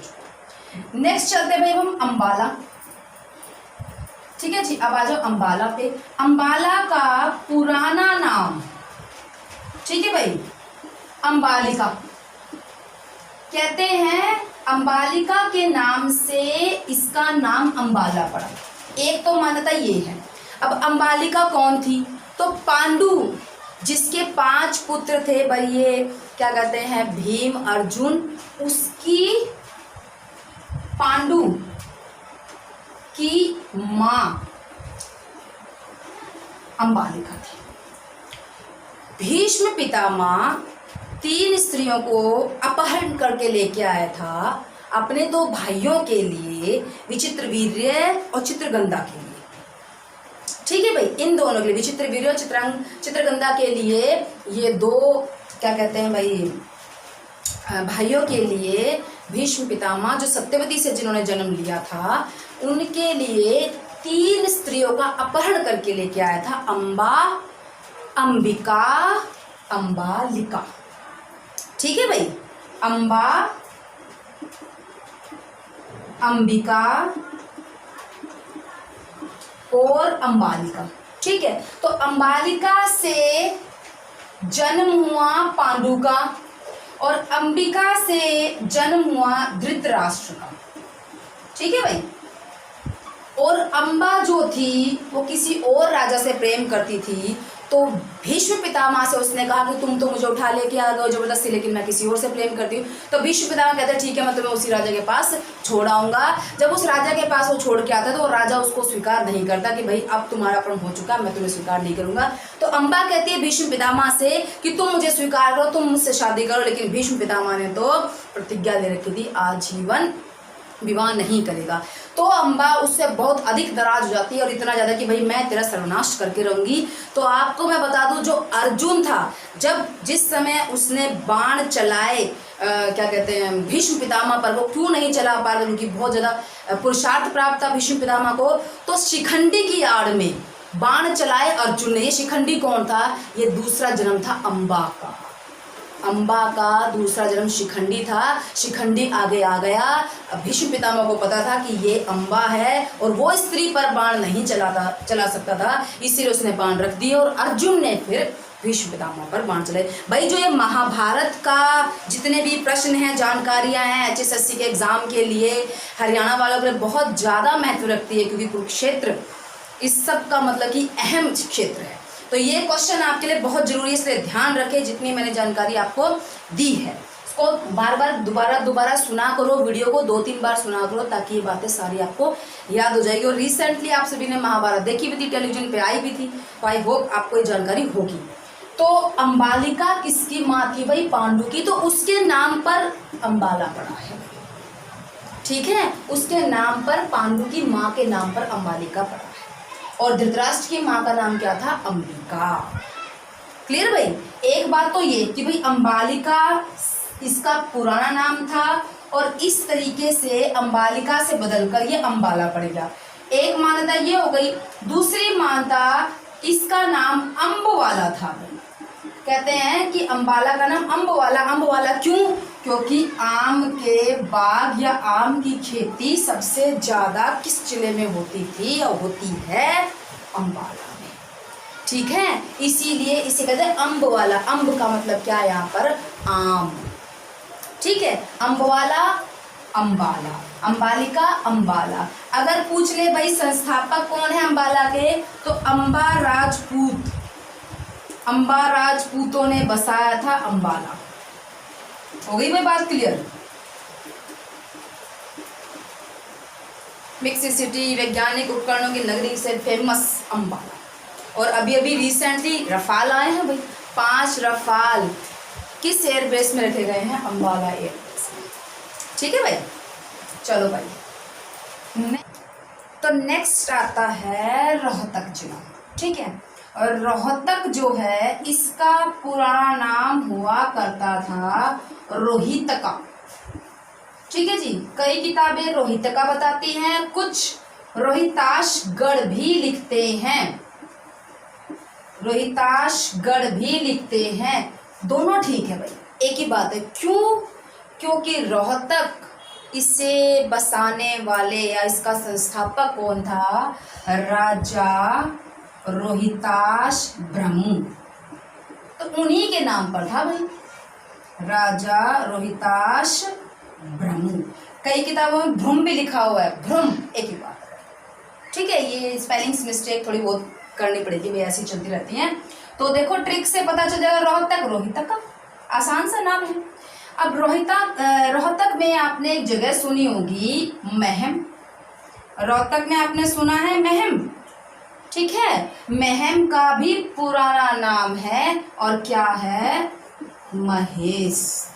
चुका। नेक्स्ट चलते भाई हम अम्बाला। ठीक है जी, अब आ जाओ अम्बाला पे। अम्बाला का पुराना नाम, ठीक है भाई, अम्बालिका कहते हैं। अम्बालिका के नाम से इसका नाम अम्बाला पड़ा, एक तो मान्यता ये है। अब अम्बालिका कौन थी? तो पांडु, जिसके 5 पुत्र थे भाई, ये क्या कहते हैं, भीम अर्जुन, उसकी पांडु की मां अम्बालिका थी। भीष्म पितामह 3 स्त्रियों को अपहरण करके लेके आया था अपने 2 भाइयों के लिए, विचित्रवीर्य और चित्रगंधा के लिए। ठीक है भाई, इन दोनों के लिए, विचित्रवीर्य और चित्रगंधा के लिए, ये 2 क्या कहते हैं भाई भाइयों के लिए भीष्म पितामह जो सत्यवती से जिन्होंने जन्म लिया था, उनके लिए 3 स्त्रियों का अपहरण करके लेके आया था। अम्बा, अंबिका, अम्बालिका। ठीक है भाई, अम्बा, अंबिका और अम्बालिका। ठीक है, तो अम्बालिका से जन्म हुआ पांडु का और अंबिका से जन्म हुआ धृतराष्ट्र का। ठीक है भाई, और अम्बा जो थी वो किसी और राजा से प्रेम करती थी, तो भीष्म पितामह से उसने कहा कि तुम तो मुझे उठा लेके आ गए जबरदस्ती, लेकिन मैं किसी और से प्रेम करती हूँ। तो भीष्म पितामह कहते हैं ठीक है, मैं तुम्हें उसी राजा के पास छोड़ आऊंगा। जब उस राजा के पास वो छोड़ के आता है तो वो राजा उसको स्वीकार नहीं करता कि भाई अब तुम्हारा प्रण हो चुका, मैं तुम्हें स्वीकार नहीं करूंगा। तो अम्बा कहती है भीष्म पितामह से कि तुम मुझे स्वीकार करो, तुम मुझसे शादी करो। लेकिन भीष्म पितामह ने तो प्रतिज्ञा ले रखी थी आजीवन विवाह नहीं करेगा। तो अम्बा उससे बहुत अधिक नाराज हो जाती है, और इतना ज़्यादा कि भाई मैं तेरा सर्वनाश करके रहूंगी। तो आपको मैं बता दूं, जो अर्जुन था, जिस समय उसने बाण चलाए क्या कहते हैं भीष्म पितामह पर, वो क्यों नहीं चला पा रहे, उनकी बहुत ज़्यादा पुरुषार्थ प्राप्त था भीष्म पितामह को, तो शिखंडी की आड़ में बाण चलाए अर्जुन ने। ये शिखंडी कौन था? ये दूसरा जन्म था अम्बा का। अम्बा का दूसरा जन्म शिखंडी था। शिखंडी आगे आ गया, भीष्म पितामह को पता था कि ये अम्बा है और वो स्त्री पर बाण नहीं चला सकता था, इसीलिए उसने बाण रख दिए और अर्जुन ने फिर भीष्म पितामह पर बाण चलाए। भाई जो ये महाभारत का जितने भी प्रश्न हैं, जानकारियां हैं HSSC के एग्जाम के लिए, हरियाणा वालों के लिए बहुत ज़्यादा महत्व रखती है, क्योंकि कुरुक्षेत्र इस सब का मतलब कि अहम क्षेत्र है। तो ये क्वेश्चन आपके लिए बहुत जरूरी है, इसलिए ध्यान रखें जितनी मैंने जानकारी आपको दी है। इसको बार बार दोबारा सुना करो, वीडियो को 2-3 बार सुना करो, ताकि ये बातें सारी आपको याद हो जाएगी। और रिसेंटली आप सभी ने महाभारत देखी भी थी, टेलीविजन पे आई भी थी, तो आई होप आपको ये जानकारी होगी। तो अम्बालिका किसकी माँ थी भाई? पांडु की। तो उसके नाम पर अम्बाला पड़ा है। ठीक है, उसके नाम पर, पांडु की माँ के नाम पर अम्बालिका पड़ा है। और धृतराष्ट्र की माँ का नाम क्या था? अंबिका। क्लियर भाई? एक बात तो ये कि भाई अम्बालिका इसका पुराना नाम था, और इस तरीके से अम्बालिका से बदलकर ये अम्बाला पड़ेगा। एक मान्यता ये हो गई। दूसरी मान्यता, इसका नाम अम्बवाला था। कहते हैं कि अम्बाला का नाम अम्बवाला। अम्बवाला क्यों? क्योंकि आम के बाग या आम की खेती सबसे ज्यादा किस जिले में होती थी और होती है? अम्बाला में। ठीक है, इसीलिए इसे कहते हैं अम्बवाला। अम्ब का मतलब क्या है यहाँ पर? आम। ठीक है, अम्बवाला, अम्बाला, अम्बालिका, अम्बाला। अगर पूछ ले भाई संस्थापक कौन है अम्बाला के, तो अम्बा राजपूत, अम्बा राजपूतों ने बसाया था अम्बाला। हो गई भाई बात क्लियर? मिक्स सिटी, वैज्ञानिक उपकरणों की नगरी से फेमस अम्बाला। और अभी अभी रिसेंटली रफाल आए हैं भाई, 5 रफाल किस एयरबेस में रखे गए हैं? अम्बाला एयरबेस में। ठीक है भाई, चलो भाई। तो नेक्स्ट आता है रोहतक जिला। ठीक है, और रोहतक जो है इसका पुराना नाम हुआ करता था रोहितका। ठीक है जी, कई किताबें रोहितका बताती हैं, कुछ रोहिताशगढ़ भी लिखते हैं, रोहिताशगढ़ भी लिखते हैं। दोनों ठीक है भाई, एक ही बात है। क्यों? क्योंकि रोहतक इसे बसाने वाले या इसका संस्थापक कौन था? राजा रोहिताश ब्रह्मु। तो उन्हीं के नाम पर था भाई, राजा रोहिताश ब्रह्मु। कई किताबों में भ्रम भी लिखा हुआ है, भ्रम एक ही बात है, ठीक है। ये स्पेलिंग्स मिस्टेक थोड़ी बहुत करनी पड़ेगी, वे ऐसी चलती रहती हैं। तो देखो ट्रिक से पता चल जाएगा। रोहतक, रोहितक का आसान सा नाम है। अब रोहतक में आपने एक जगह सुनी होगी महम। रोहतक में आपने सुना है महम, ठीक है। महम का भी पुराना नाम है और क्या है? महेश।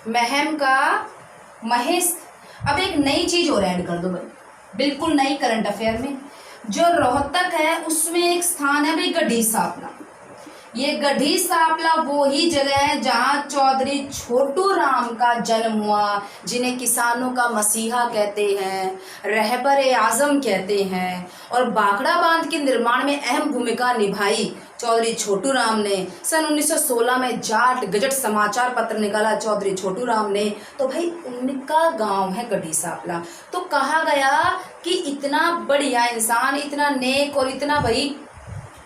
महम का महेश। अब एक नई चीज और ऐड कर दो भाई, बिल्कुल नई करंट अफेयर में। जो रोहतक है उसमें एक स्थान है भाई गढ़ी सांपला। ये गढ़ी सांपला वो ही जगह है जहाँ चौधरी छोटू राम का जन्म हुआ, जिन्हें किसानों का मसीहा कहते हैं, रहबर आजम कहते हैं। और भाखड़ा बांध के निर्माण में अहम भूमिका निभाई चौधरी छोटू राम ने। सन 1916 में जाट गजट समाचार पत्र निकाला चौधरी छोटू राम ने। तो भाई उनका गांव है गढ़ी सांपला। तो कहा गया कि इतना बढ़िया इंसान, इतना नेक और इतना भाई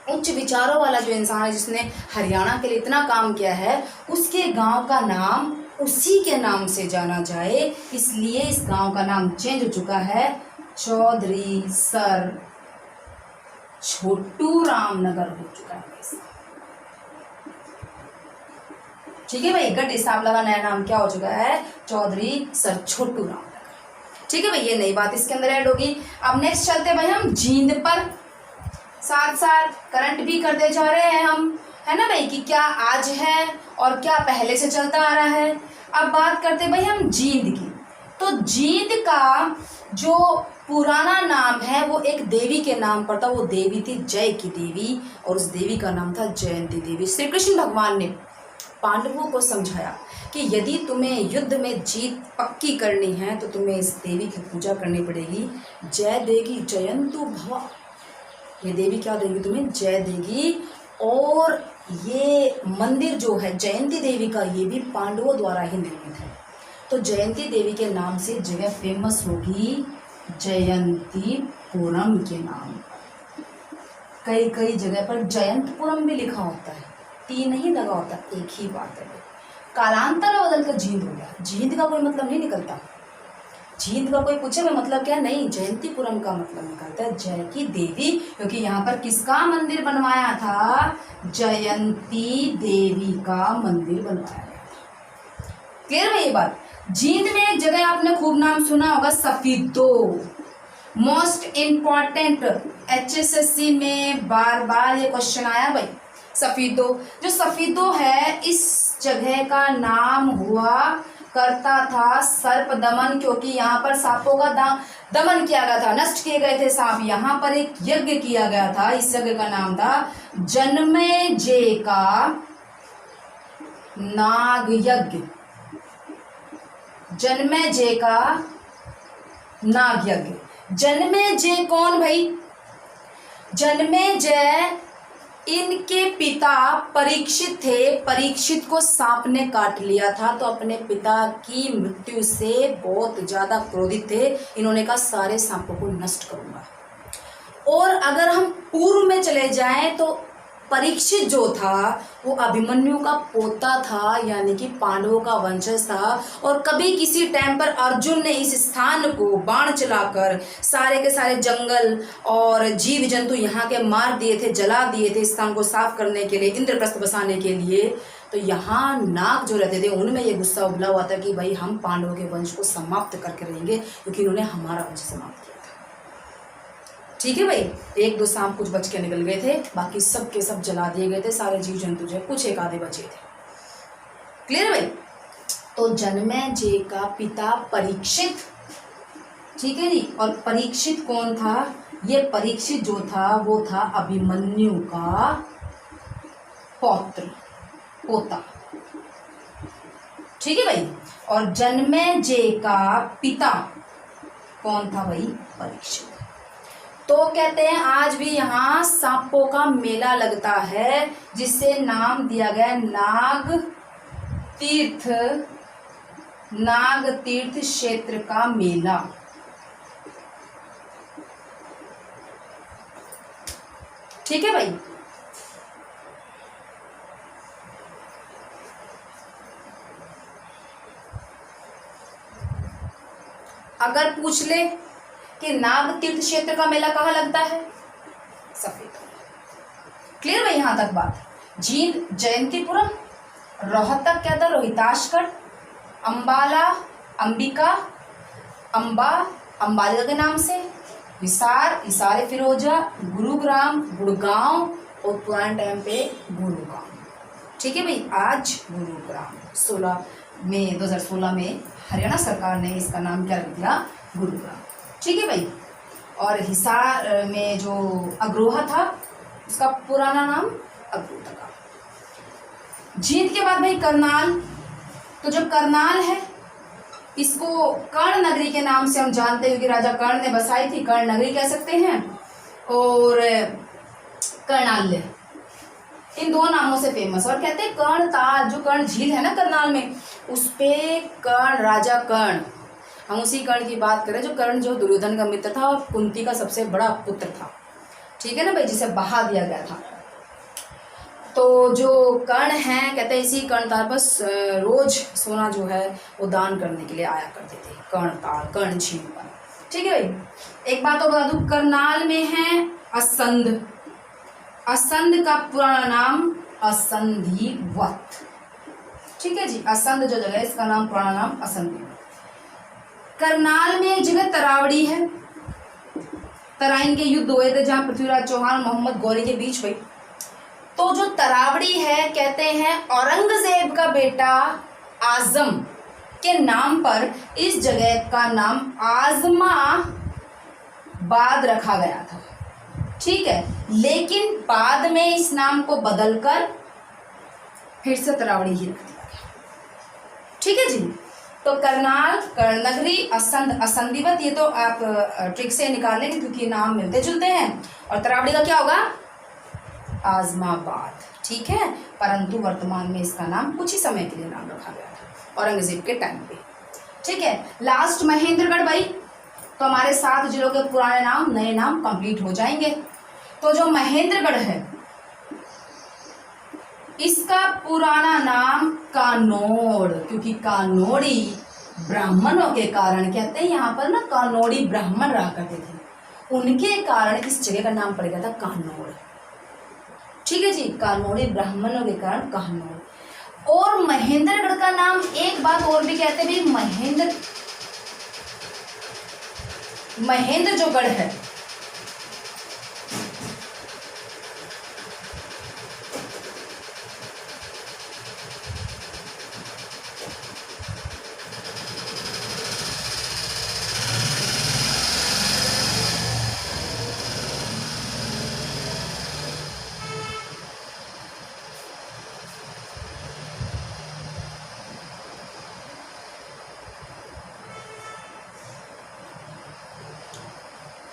उच्च विचारों वाला जो इंसान है, जिसने हरियाणा के लिए इतना काम किया है, उसके गांव का नाम उसी के नाम से जाना जाए, इसलिए इस गांव का नाम चेंज हो चुका है, चौधरी सर छोटू राम नगर हो चुका है। ठीक है भाई, गढ़ी सांपला का नया नाम क्या हो चुका है? चौधरी सर छोटू राम नगर। ठीक है भाई, ये नई बात इसके अंदर ऐड होगी। अब नेक्स्ट चलते भाई हम जींद पर, साथ साथ करंट भी करते जा रहे हैं हम, है ना भाई, कि क्या आज है और क्या पहले से चलता आ रहा है। अब बात करते भाई हम जींद की। तो जींद का जो पुराना नाम है वो एक देवी के नाम पर था। वो देवी थी जय की देवी, और उस देवी का नाम था जयंती देवी। श्री कृष्ण भगवान ने पांडवों को समझाया कि यदि तुम्हें युद्ध में जीत पक्की करनी है तो तुम्हें इस देवी की पूजा करनी पड़ेगी। जय देगी जयंतु भवा, ये देवी क्या देगी? तुम्हें जय देगी। और ये मंदिर जो है जयंती देवी का, ये भी पांडवों द्वारा ही निर्मित है। तो जयंती देवी के नाम से जगह फेमस होगी जयंतीपुरम के नाम। कई कई जगह पर जयंतपुरम भी लिखा होता है, टी नहीं लगा होता, एक ही बात है। कालांतर बदल कर जींद हो गया। जींद का कोई मतलब नहीं निकलता। जींद का कोई पूछे मैं मतलब क्या? नहीं, जयंतीपुरम का मतलब निकलता है जय की देवी, क्योंकि यहाँ पर किसका मंदिर बनवाया था? जयंती देवी का मंदिर बनवाया गया था। क्लियर है ये बात? जींद में एक जगह आपने खूब नाम सुना होगा, सफीदो। मोस्ट इम्पॉर्टेंट, HSSC में बार बार ये क्वेश्चन आया भाई। सफीदो, जो सफीदो है इस जगह का नाम हुआ करता था सर्प दमन, क्योंकि यहाँ पर सांपों का दमन किया गया था, नष्ट किए गए थे सांप। यहाँ पर एक यज्ञ किया गया था, इस यज्ञ का नाम था जन्मेजय का नाग यज्ञ। जन्मेजय का नाग यज्ञ। जन्मेजय कौन भाई? जन्मेजय इनके पिता परीक्षित थे। परीक्षित को सांप ने काट लिया था, तो अपने पिता की मृत्यु से बहुत ज्यादा क्रोधित थे। इन्होंने कहा सारे सांपों को नष्ट करूंगा। और अगर हम पूर्व में चले जाएं तो परीक्षित जो था वो अभिमन्यु का पोता था, यानी कि पांडवों का वंशज था। और कभी किसी टाइम पर अर्जुन ने इस स्थान को बाण चलाकर सारे के सारे जंगल और जीव जंतु यहाँ के मार दिए थे, जला दिए थे, स्थान को साफ करने के लिए, इंद्रप्रस्थ बसाने के लिए। तो यहाँ नाग जो रहते थे उनमें ये गुस्सा उबला हुआ था कि भाई हम पांडवों के वंश को समाप्त करके रहेंगे, क्योंकि इन्होंने हमारा वंश समाप्त किया था। ठीक है भाई, एक दो सांप कुछ बच के निकल गए थे, बाकी सब के सब जला दिए गए थे, सारे जीव जंतु जो कुछ एक आधे बचे थे। क्लियर भाई? तो जन्मेजय का पिता परीक्षित, ठीक है जी। और परीक्षित कौन था? ये परीक्षित जो था वो था अभिमन्यु का पोता। ठीक है भाई। और जन्मेजय का पिता कौन था भाई? परीक्षित। तो कहते हैं आज भी यहाँ सांपों का मेला लगता है, जिससे नाम दिया गया नाग तीर्थ क्षेत्र का मेला। ठीक है भाई। अगर पूछ ले कि नाग तीर्थ क्षेत्र का मेला कहाँ लगता है, सफेद। क्लियर भाई यहाँ तक बात। जींद जयंतीपुरम, रोहतक क्या था रोहिताशगढ़, अंबाला अंबिका, अंबा अंबालिका के नाम से, हिसार हिसार फिरोजा, गुरुग्राम गुड़गांव और पुराने टाइम पे गुरुग्राम। ठीक है भाई। आज गुरुग्राम 2016 में हरियाणा सरकार ने इसका नाम क्या रख दिया, गुरुग्राम। ठीक है भाई। और हिसार में जो अग्रोहा था उसका पुराना नाम अग्रोहा था। जींद के बाद भाई करनाल। तो जो करनाल है इसको कर्ण नगरी के नाम से हम जानते हैं, क्योंकि राजा कर्ण ने बसाई थी, कर्ण नगरी कह सकते हैं, और कर्णाल्य, इन दो नामों से फेमस। और कहते हैं कर्ण ताल, जो कर्ण झील है ना करनाल में, उस पे कर्ण, राजा कर्ण, हम उसी कर्ण की बात करें जो कर्ण जो दुर्योधन का मित्र था और कुंती का सबसे बड़ा पुत्र था। ठीक है ना भाई, जिसे बहा दिया गया था। तो जो कर्ण हैं, कहते हैं इसी कर्ण ताल पर रोज सोना जो है वो दान करने के लिए आया करते थे, कर्ण ताल, कर्ण झील पर। ठीक है भाई। एक बात और बता दूं, करनाल में है असंध। असंध का पुराना नाम असंधिवत। ठीक है जी। असंध जो जगह है इसका नाम, पुराना नाम असंधिवत। करनाल में एक जगह तरावड़ी है। तराइन के युद्ध हुए थे जहां पृथ्वीराज चौहान मोहम्मद गौरी के बीच हुई। तो जो तरावड़ी है, कहते हैं औरंगजेब का बेटा आजम के नाम पर इस जगह का नाम आजमाबाद रखा गया था। ठीक है। लेकिन बाद में इस नाम को बदलकर फिर से तरावड़ी ही रख दिया गया। ठीक है जी। तो करनाल, कर्णनगरी, असंध, असंधिवत, ये तो आप ट्रिक से निकाल लेंगे क्योंकि नाम मिलते जुलते हैं। और तरावड़ी का क्या होगा, आजमाबाद। ठीक है। परंतु वर्तमान में इसका नाम कुछ ही समय के लिए नाम रखा गया था औरंगजेब के टाइम पे। ठीक है। लास्ट महेंद्रगढ़ भाई। तो हमारे 7 जिलों के पुराने नाम, नए नाम कंप्लीट हो जाएंगे। तो जो महेंद्रगढ़ है इसका पुराना नाम कानोड़, क्योंकि कानोड़ी ब्राह्मणों के कारण, कहते हैं यहाँ पर ना कानोड़ी ब्राह्मण रहा करते थे, उनके कारण इस जगह का नाम पड़ गया था कानोड़। ठीक है जी। कानोड़ी ब्राह्मणों के कारण कानोड़। और महेंद्रगढ़ का नाम एक बात और भी कहते हैं भाई, महेंद्र जो गढ़ है,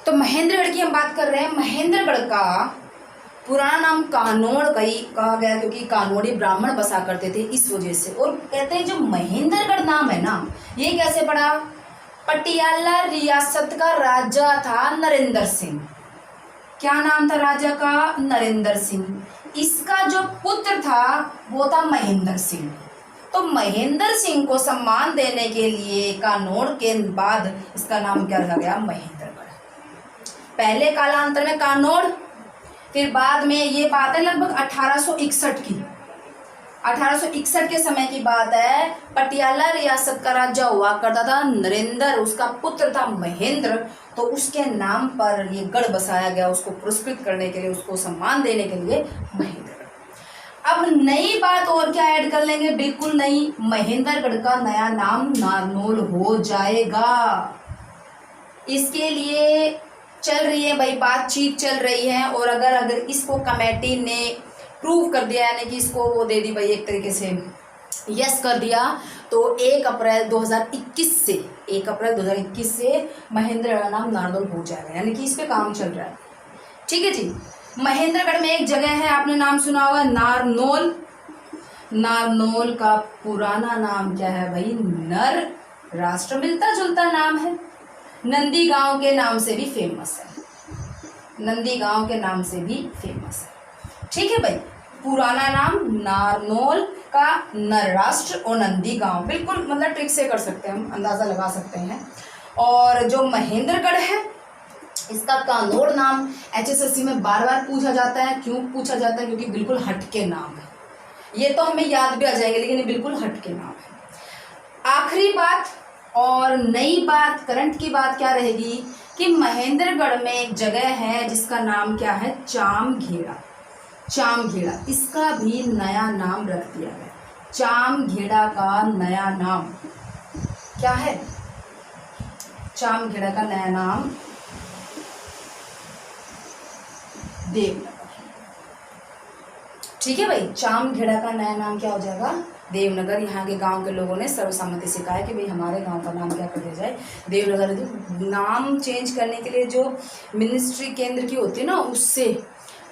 तो महेंद्रगढ़ की हम बात कर रहे हैं। महेंद्रगढ़ का पुराना नाम कानोड़ कहा गया क्योंकि कानोड़ी ब्राह्मण बसा करते थे, इस वजह से। और कहते हैं जो महेंद्रगढ़ नाम है ना, ये कैसे पड़ा, पटियाला रियासत का राजा था नरेंद्र सिंह। क्या नाम था राजा का, नरेंद्र सिंह। इसका जो पुत्र था वो था महेंद्र सिंह। तो महेंद्र सिंह को सम्मान देने के लिए कानोड़ के बाद इसका नाम क्या रखा गया, महेंद्रगढ़। पहले कालांतर में कानोड़, फिर बाद में, ये बात है लगभग 1861 की, 1861 के समय की बात है। पटियाला रियासत का राजा हुआ करता था नरेंद्र, उसका पुत्र था महेंद्र, तो उसके नाम पर ये गढ़ बसाया गया, उसको पुरस्कृत करने के लिए, उसको सम्मान देने के लिए महेंद्रगढ़। अब नई बात और क्या ऐड कर लेंगे, बिल्कुल नहीं, महेंद्रगढ़ का नया नाम नारनौल हो जाएगा। इसके लिए चल रही है भाई, बातचीत चल रही है। और अगर इसको कमेटी ने प्रूव कर दिया, यानी कि इसको वो दे दी भाई, एक तरीके से यस कर दिया, तो 1 अप्रैल 2021 से 1 अप्रैल 2021 से महेंद्रगढ़ का नाम नारनौल हो जाएगा, यानी कि इस पे काम चल रहा है। ठीक है जी। महेंद्रगढ़ में एक जगह है, आपने नाम सुना होगा नारनौल। नारनौल का पुराना नाम क्या है भाई? नर राष्ट्र, मिलता जुलता नाम है। नंदी गांव के नाम से भी फेमस है, नंदी गांव के नाम से भी फेमस है। ठीक है भाई, पुराना नाम नारनौल का नर राष्ट्र और नंदी गांव, बिल्कुल मतलब ट्रिक से कर सकते हैं, हम अंदाजा लगा सकते हैं। और जो महेंद्रगढ़ है इसका कानोड़ नाम HSSC में बार बार पूछा जाता है। क्यों पूछा जाता है? क्योंकि बिल्कुल हटके नाम है। ये तो हमें याद भी आ जाएगा, लेकिन ये बिल्कुल हटके नाम है। आखिरी बात और नई बात, करंट की बात क्या रहेगी कि महेंद्रगढ़ में एक जगह है जिसका नाम क्या है? चामघेड़ा। चामघेड़ा, इसका भी नया नाम रख दिया गया। चामघेड़ा का नया नाम क्या है? चामघेड़ा का नया नाम देवनगर। ठीक है भाई, चामघेड़ा का नया नाम क्या हो जाएगा? देवनगर। यहाँ के गांव के लोगों ने सर्वसम्मति से कहा है कि भाई हमारे गांव का नाम क्या कर दिया जाए? देवनगर। नाम चेंज करने के लिए जो मिनिस्ट्री केंद्र की होती है ना, उससे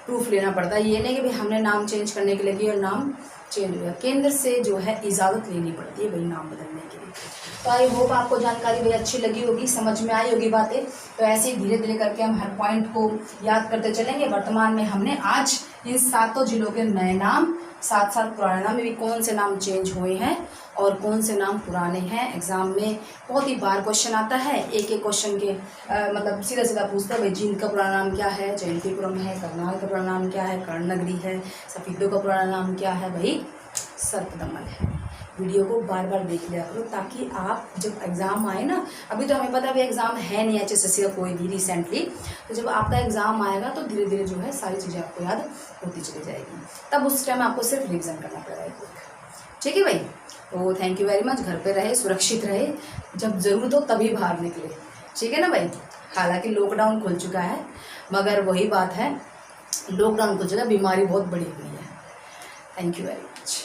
प्रूफ लेना पड़ता है। ये नहीं कि भाई हमने नाम चेंज करने के लिए किया और नाम चेंज हो गया, केंद्र से जो है इजाज़त लेनी पड़ती है भाई नाम बदलने के लिए। तो आई होप आपको जानकारी भाई अच्छी लगी होगी, समझ में आई होगी बातें। तो ऐसे ही धीरे धीरे करके हम हर पॉइंट को याद करते चलेंगे। वर्तमान में हमने आज इन 7 जिलों के नए नाम, साथ साथ पुराने नाम में भी कौन से नाम चेंज हुए हैं और कौन से नाम पुराने हैं। एग्जाम में बहुत ही बार क्वेश्चन आता है, एक एक क्वेश्चन के मतलब सीधा सीधा पूछता है भाई जींद का पुराना नाम क्या है? जयंतीपुरम है। करनाल का पुराना नाम क्या है? कर्णनगरी है। सफीदों का पुराना नाम क्या है भाई? सर्पदमन है। वीडियो को बार बार देख लिया करो ताकि आप जब एग्ज़ाम आए ना, अभी तो हमें पता है एग्ज़ाम है नहीं HSSC का कोई भी रिसेंटली, तो जब आपका एग्ज़ाम आएगा तो धीरे धीरे जो है सारी चीज़ें आपको याद होती चली जाएगी। तब उस टाइम आपको सिर्फ रिविजन करना पड़ेगा। ठीक है भाई, तो थैंक यू वेरी मच। घर पे रहे, सुरक्षित रहे, जब ज़रूरत हो तभी बाहर निकले। ठीक है ना भाई। हालांकि लॉकडाउन खुल चुका है, मगर वही बात है, लॉकडाउन खुल चुका है, बीमारी बहुत बड़ी हुई है। Thank you very much.